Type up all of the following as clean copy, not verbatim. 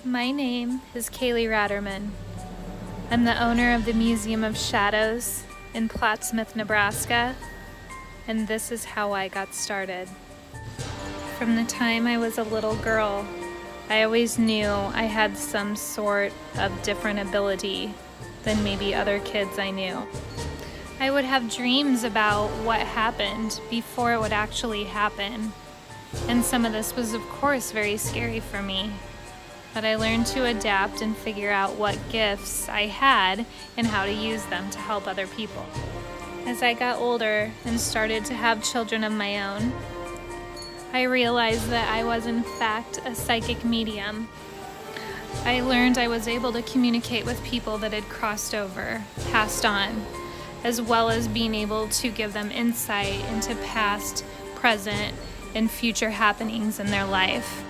My name is Kaylee Ratterman. I'm the owner of the Museum of Shadows in Plattsmouth, Nebraska, and this is how I got started. From the time I was a little girl, I always knew I had some sort of different ability than maybe other kids I knew. I would have dreams about what happened before it would actually happen, and some of this was of course very scary for me. But I learned to adapt and figure out what gifts I had and how to use them to help other people. As I got older and started to have children of my own, I realized that I was in fact a psychic medium. I learned I was able to communicate with people that had crossed over, passed on, as well as being able to give them insight into past, present, and future happenings in their life.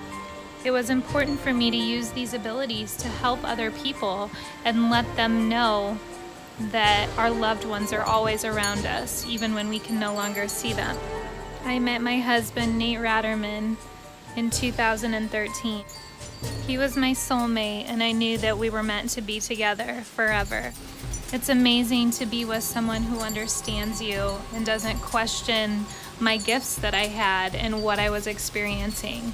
It was important for me to use these abilities to help other people and let them know that our loved ones are always around us, even when we can no longer see them. I met my husband, Nate Ratterman, in 2013. He was my soulmate, and I knew that we were meant to be together forever. It's amazing to be with someone who understands you and doesn't question my gifts that I had and what I was experiencing.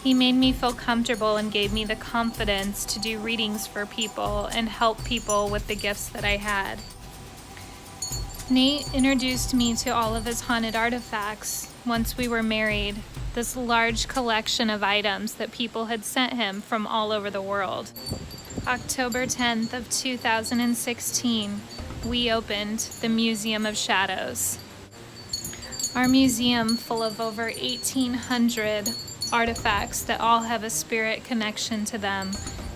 He made me feel comfortable and gave me the confidence to do readings for people and help people with the gifts that I had. Nate introduced me to all of his haunted artifacts once we were married, this large collection of items that people had sent him from all over the world. October 10th of 2016, we opened the Museum of Shadows. Our museum, full of over 1,800 artifacts that all have a spirit connection to them,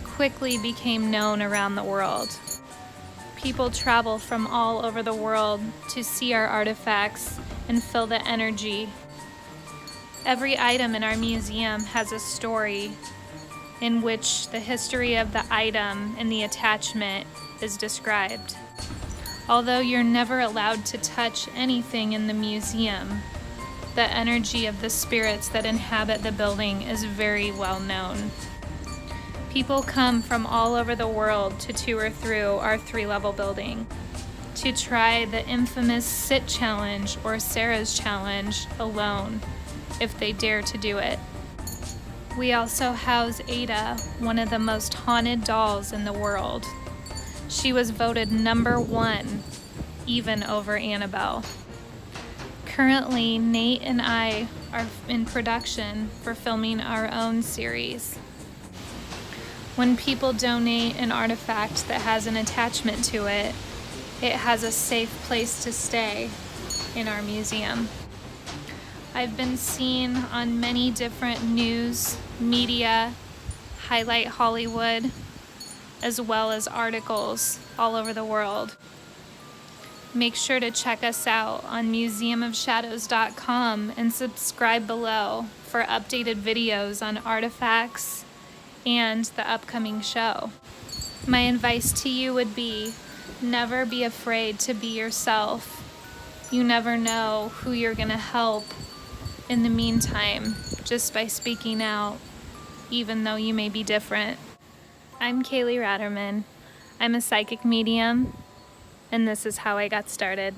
quickly became known around the world. People travel from all over the world to see our artifacts and feel the energy. Every item in our museum has a story in which the history of the item and the attachment is described. Although you're never allowed to touch anything in the museum, the energy of the spirits that inhabit the building is very well known. People come from all over the world to tour through our 3-level building to try the infamous Sit Challenge or Sarah's Challenge alone, if they dare to do it. We also house Ada, one of the most haunted dolls in the world. She was voted #1, even over Annabelle. Currently, Nate and I are in production for filming our own series. When people donate an artifact that has an attachment to it, it has a safe place to stay in our museum. I've been seen on many different news, media, Highlight Hollywood, as well as articles all over the world. Make sure to check us out on museumofshadows.com and subscribe below for updated videos on artifacts and the upcoming show. My advice to you would be, never be afraid to be yourself. You never know who you're going to help in the meantime just by speaking out, even though you may be different. I'm Kaylee Ratterman. I'm a psychic medium, and this is how I got started.